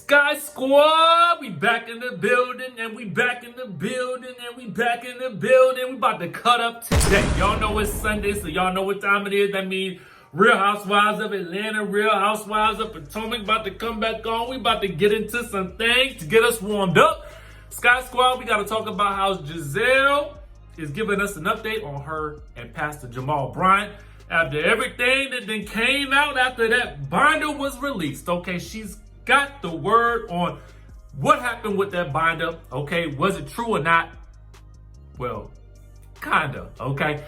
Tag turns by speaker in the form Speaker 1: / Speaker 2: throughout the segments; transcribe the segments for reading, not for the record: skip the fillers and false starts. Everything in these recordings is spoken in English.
Speaker 1: Skye Squad, we back in the building, and we back in the building, and we back in the building. We about to cut up today. Y'all know it's Sunday, so y'all know what time it is. That means Real Housewives of Atlanta, Real Housewives of Potomac about to come back on. We about to get into some things to get us warmed up. Skye Squad, we got to talk about how Gizelle is giving us an update on her and Pastor Jamal Bryant after everything that then came out after that binder was released. Okay, she's got the word on what happened with that binder. Okay, was it true or not? Well, kinda. Okay,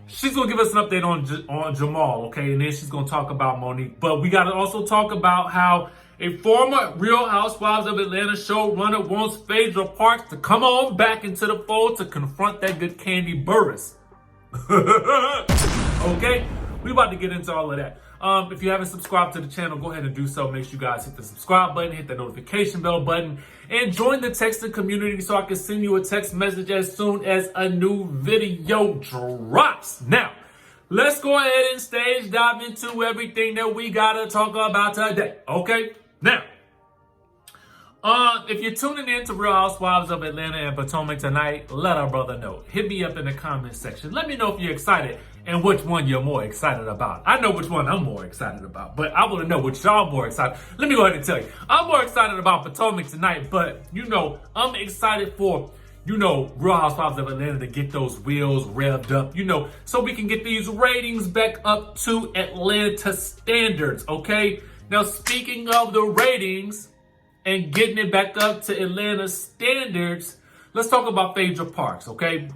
Speaker 1: she's gonna give us an update on Jamal. Okay, and then she's gonna talk about Monique. But we gotta also talk about how a former Real Housewives of Atlanta showrunner wants Phaedra Parks to come on back into the fold to confront that good Kandi Burruss. Okay, we about to get into all of that. If you haven't subscribed to the channel, go ahead and do so. Make sure you guys hit the subscribe button, hit the notification bell button, and join the texting community so I can send you a text message as soon as a new video drops. Now, let's go ahead and stage dive into everything that we gotta talk about today. Okay? Now, if you're tuning in to Real Housewives of Atlanta and Potomac tonight, let our brother know. Hit me up in the comment section. Let me know if you're excited and which one you're more excited about. I know which one I'm more excited about, but I want to know which y'all more excited. Let me go ahead and tell you. I'm more excited about Potomac tonight, but, I'm excited for, Real Housewives of Atlanta to get those wheels revved up, so we can get these ratings back up to Atlanta standards, okay? Now, speaking of the ratings and getting it back up to Atlanta standards, let's talk about Phaedra Parks, okay?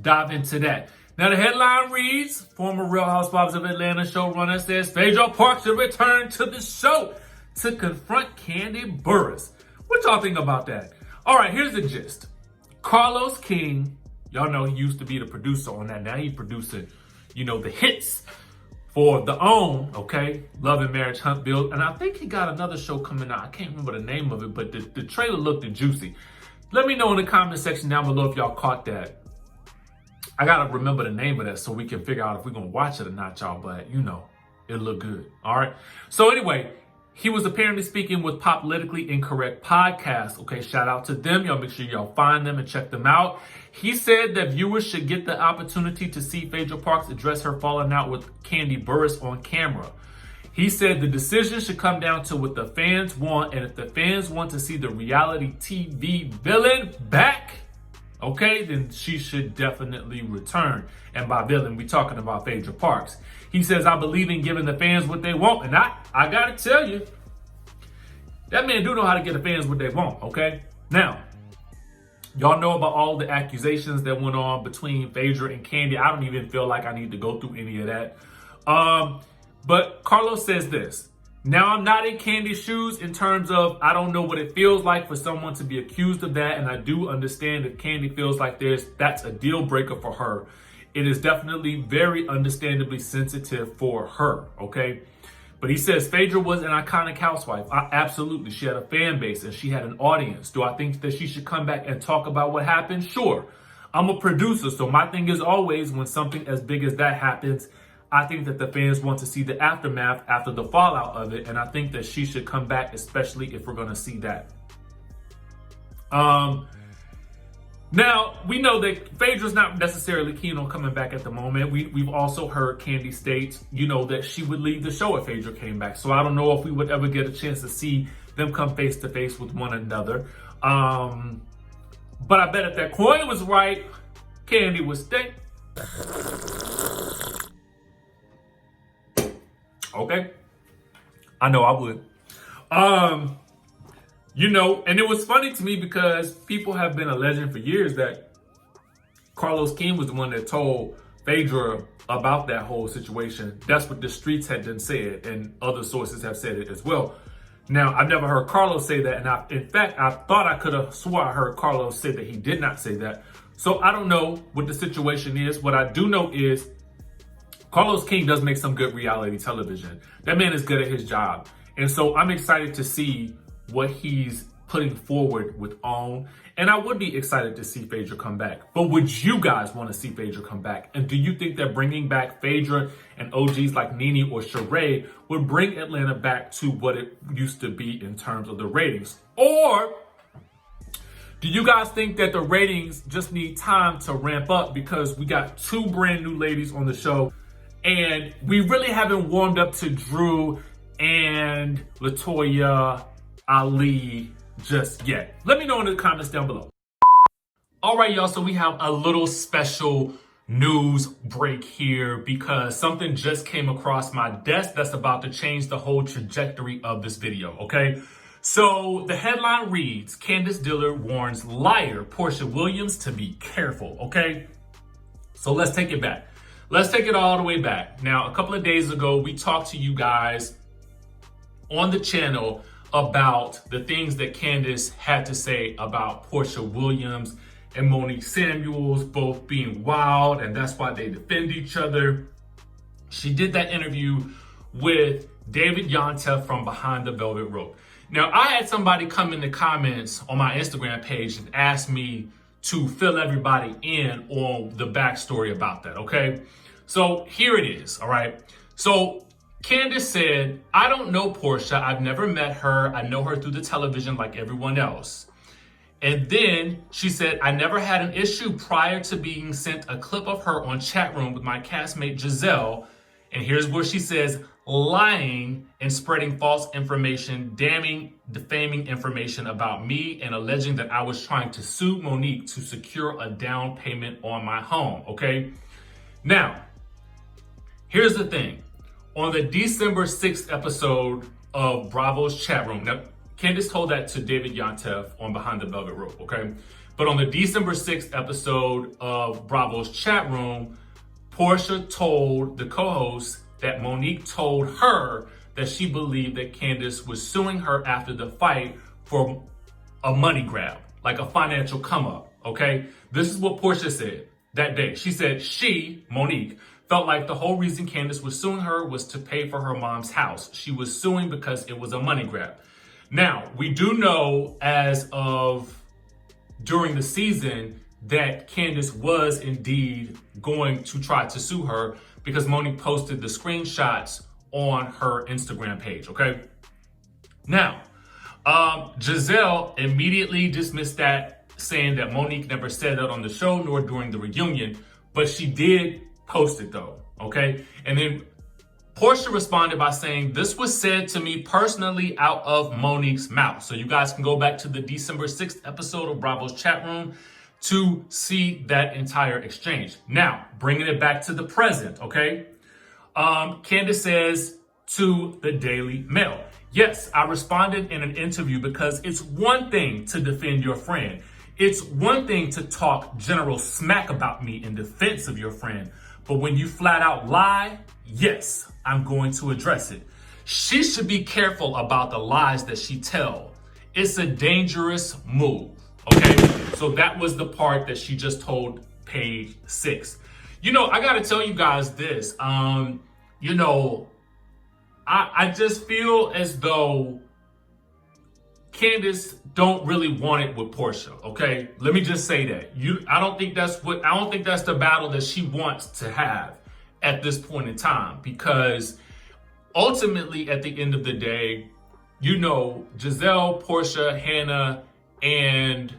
Speaker 1: Dive into that. Now, the headline reads, former Real Housewives of Atlanta showrunner says Phaedra Parks should return to the show to confront Kandi Burruss. What y'all think about that? All right, here's the gist. Carlos King, y'all know he used to be the producer on that. Now he's producing, the hits for The OWN, okay? Love and Marriage Hunt Bill. And I think he got another show coming out. I can't remember the name of it, but the trailer looked juicy. Let me know in the comment section down below if y'all caught that. I gotta remember the name of that so we can figure out if we're gonna watch it or not, y'all. But it looked good. All right. So anyway, he was apparently speaking with Pop Politically Incorrect podcast. Okay, shout out to them. Y'all make sure y'all find them and check them out. He said that viewers should get the opportunity to see Phaedra Parks address her falling out with Kandi Burruss on camera. He said the decision should come down to what the fans want, and if the fans want to see the reality TV villain back, okay, then she should definitely return. And by villain, we talking about Phaedra Parks. He says, I believe in giving the fans what they want. And I gotta tell you, that man do know how to get the fans what they want, okay? Now, y'all know about all the accusations that went on between Phaedra and Kandi. I don't even feel like I need to go through any of that. But Carlos says this. Now, I'm not in Kandi's shoes in terms of I don't know what it feels like for someone to be accused of that. And I do understand that Kandi feels like that's a deal breaker for her. It is definitely very understandably sensitive for her, okay? But he says Phaedra was an iconic housewife. Absolutely. She had a fan base and she had an audience. Do I think that she should come back and talk about what happened? Sure. I'm a producer, so my thing is always when something as big as that happens, I think that the fans want to see the aftermath after the fallout of it. And I think that she should come back, especially if we're going to see that. Now, we know that Phaedra's not necessarily keen on coming back at the moment. We've also heard Kandi state, that she would leave the show if Phaedra came back. So I don't know if we would ever get a chance to see them come face to face with one another. But I bet if that coin was right, Kandi would stay. Okay, I know I would. And it was funny to me because people have been alleging for years that Carlos King was the one that told Phaedra about that whole situation. That's what the streets had then said, and other sources have said it as well. Now, I've never heard Carlos say that, and in fact, I thought I could have swore I heard Carlos say that he did not say that. So I don't know what the situation is. What I do know is Carlos King does make some good reality television. That man is good at his job. And so I'm excited to see what he's putting forward with OWN. And I would be excited to see Phaedra come back. But would you guys want to see Phaedra come back? And do you think that bringing back Phaedra and OGs like Nene or Sheree would bring Atlanta back to what it used to be in terms of the ratings? Or do you guys think that the ratings just need time to ramp up because we got 2 brand new ladies on the show and we really haven't warmed up to Drew and LaToya, Ali just yet? Let me know in the comments down below. All right, y'all, so we have a little special news break here because something just came across my desk that's about to change the whole trajectory of this video, okay? So the headline reads, CANDIACE Dillard warns liar Porsha Williams to be careful, okay? So let's take it back. Let's take it all the way back. Now, a couple of days ago, we talked to you guys on the channel about the things that CANDIACE had to say about Porsha Williams and Monique Samuels both being wild, and that's why they defend each other. She did that interview with David Yontef from Behind the Velvet Rope. Now, I had somebody come in the comments on my Instagram page and ask me to fill everybody in on the backstory about that, okay? So here it is, all right? So CANDIACE said, I don't know Porsha. I've never met her. I know her through the television like everyone else. And then she said, I never had an issue prior to being sent a clip of her on chat room with my castmate Gizelle. And here's where she says, lying and spreading false information, damning, defaming information about me and alleging that I was trying to sue Monique to secure a down payment on my home, okay? Now, here's the thing. On the December 6th episode of Bravo's chat room, now CANDIACE told that to David Yontef on Behind the Velvet Rope, okay? But on the December 6th episode of Bravo's chat room, Porsha told the co-host that Monique told her that she believed that CANDIACE was suing her after the fight for a money grab, like a financial come up, okay? This is what Porsha said that day. She said she, Monique, felt like the whole reason CANDIACE was suing her was to pay for her mom's house. She was suing because it was a money grab. Now, we do know as of during the season that CANDIACE was indeed going to try to sue her because Monique posted the screenshots on her Instagram page, okay? Now, Gizelle immediately dismissed that, saying that Monique never said that on the show nor during the reunion, but she did post it though, okay? And then Porsha responded by saying, this was said to me personally out of Monique's mouth. So you guys can go back to the December 6th episode of Bravo's chat room to see that entire exchange. Now, bringing it back to the present, okay? CANDIACE says to the Daily Mail, yes, I responded in an interview because it's one thing to defend your friend. It's one thing to talk general smack about me in defense of your friend. But when you flat out lie, yes, I'm going to address it. She should be careful about the lies that she tells. It's a dangerous move, okay? So that was the part that she just told Page 6. You know, I gotta tell you guys this. You know, I just feel as though CANDIACE don't really want it with Porsha, okay? Let me just say that. I don't think that's the battle that she wants to have at this point in time, because ultimately at the end of the day, you know, Gizelle, Porsha, Hannah, and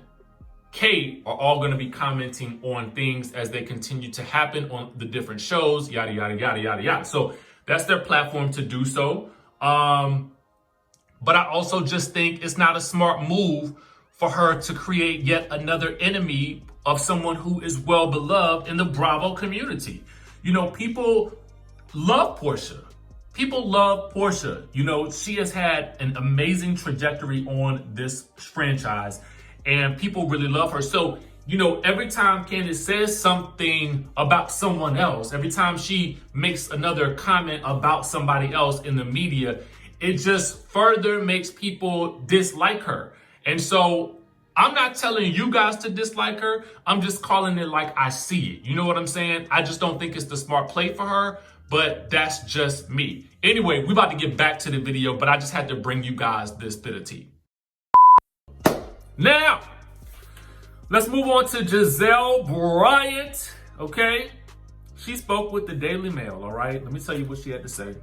Speaker 1: Kate are all going to be commenting on things as they continue to happen on the different shows, yada, yada, yada, yada, yada. So that's their platform to do so. But I also just think it's not a smart move for her to create yet another enemy of someone who is well beloved in the Bravo community. You know, people love Porsha. People love Porsha. You know, she has had an amazing trajectory on this franchise and people really love her. So, you know, every time CANDIACE says something about someone else, every time she makes another comment about somebody else in the media, it just further makes people dislike her. And so I'm not telling you guys to dislike her. I'm just calling it like I see it. You know what I'm saying? I just don't think it's the smart play for her, but that's just me. Anyway, we're about to get back to the video, but I just had to bring you guys this bit of tea. Now, let's move on to Gizelle Bryant, okay? She spoke with the Daily Mail, all right? Let me tell you what she had to say.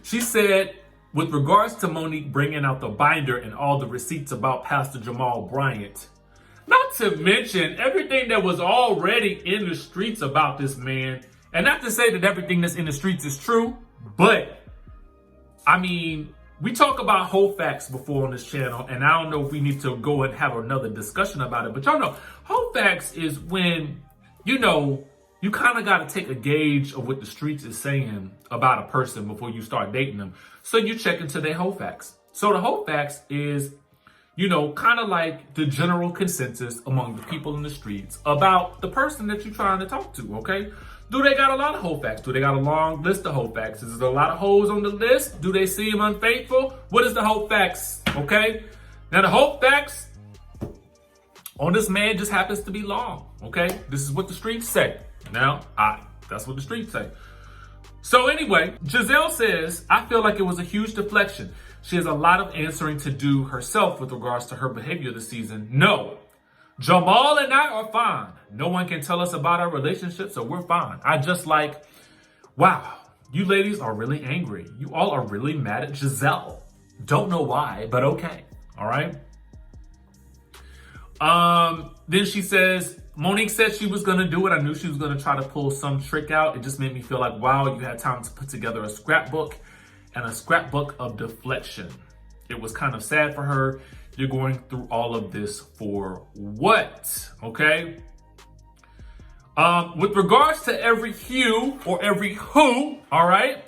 Speaker 1: She said, with regards to Monique bringing out the binder and all the receipts about Pastor Jamal Bryant, not to mention everything that was already in the streets about this man, and not to say that everything that's in the streets is true, but, I mean, we talk about whole facts before on this channel, and I don't know if we need to go and have another discussion about it, but y'all know, whole facts is when, you know, you kind of got to take a gauge of what the streets is saying about a person before you start dating them. So you check into their whole facts. So the whole facts is, you know, kind of like the general consensus among the people in the streets about the person that you're trying to talk to, okay? Do they got a lot of whole facts? Do they got a long list of whole facts? Is there a lot of hoes on the list? Do they seem unfaithful? What is the whole facts, okay? Now the whole facts on this man just happens to be long, okay? This is what the streets say. Now, that's what the streets say. So anyway, Gizelle says, I feel like it was a huge deflection. She has a lot of answering to do herself with regards to her behavior this season. No, Jamal and I are fine. No one can tell us about our relationship, so we're fine. I just like, wow, you ladies are really angry. You all are really mad at Gizelle. Don't know why, but okay. All right. Then she says, Monique said she was going to do it. I knew she was going to try to pull some trick out. It just made me feel like, wow, you had time to put together a scrapbook and a scrapbook of deflection. It was kind of sad for her. You're going through all of this for what? Okay. With regards to every hue or every who, all right,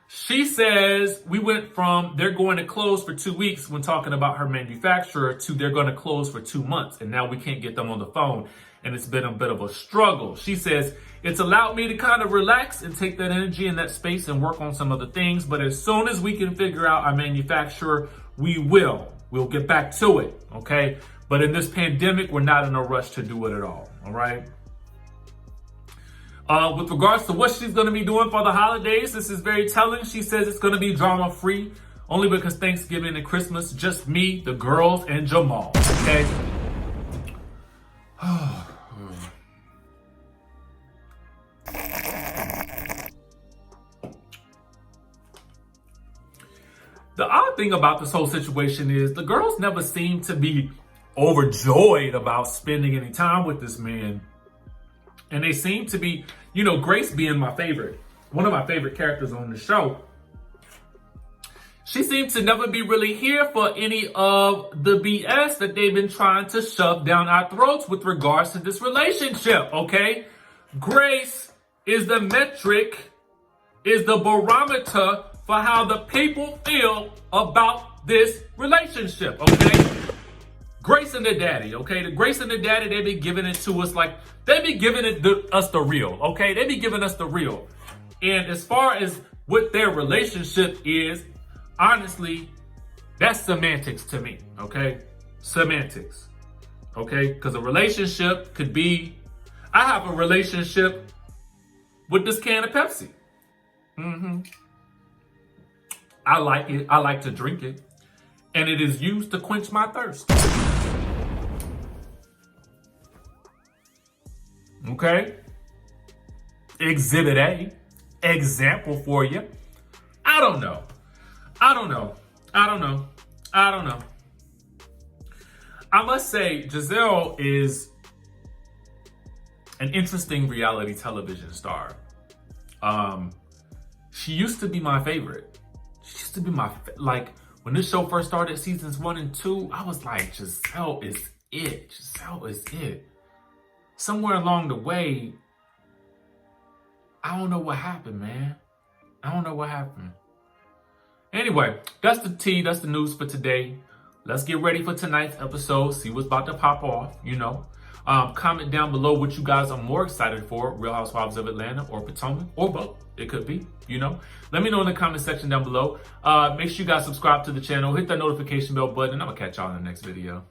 Speaker 1: she says we went from they're going to close for 2 weeks when talking about her manufacturer to they're going to close for 2 months. And now we can't get them on the phone. And it's been a bit of a struggle. She says, it's allowed me to kind of relax and take that energy in that space and work on some other things. But as soon as we can figure out our manufacturer, we will. We'll get back to it, okay? But in this pandemic, we're not in a rush to do it at all right? With regards to what she's going to be doing for the holidays, this is very telling. She says it's going to be drama-free, only because Thanksgiving and Christmas, just me, the girls, and Jamal, okay? The odd thing about this whole situation is the girls never seem to be overjoyed about spending any time with this man. And they seem to be, you know, Grace being my favorite, one of my favorite characters on the show. She seems to never be really here for any of the BS that they've been trying to shove down our throats with regards to this relationship, okay? Grace is the metric, is the barometer for how the people feel about this relationship, okay? Grace and the daddy, okay? The Grace and the daddy, they be giving it to us like, they be giving us the real, okay? They be giving us the real. And as far as what their relationship is, honestly, that's semantics to me, okay? Semantics, okay? Because a relationship could be, I have a relationship with this can of Pepsi. I like it. I like to drink it. And it is used to quench my thirst. Okay? Exhibit A. Example for you. I don't know. I must say, Gizelle is an interesting reality television star. She used to be my favorite. She used to be like, when this show first started, seasons 1 and 2, I was like, Gizelle is it. Gizelle is it. Somewhere along the way, I don't know what happened, man. I don't know what happened. Anyway, that's the tea. That's the news for today. Let's get ready for tonight's episode. See what's about to pop off, you know. Comment down below what you guys are more excited for. Real Housewives of Atlanta or Potomac or both. It could be, you know. Let me know in the comment section down below. Make sure you guys subscribe to the channel. Hit that notification bell button. And I'm going to catch y'all in the next video.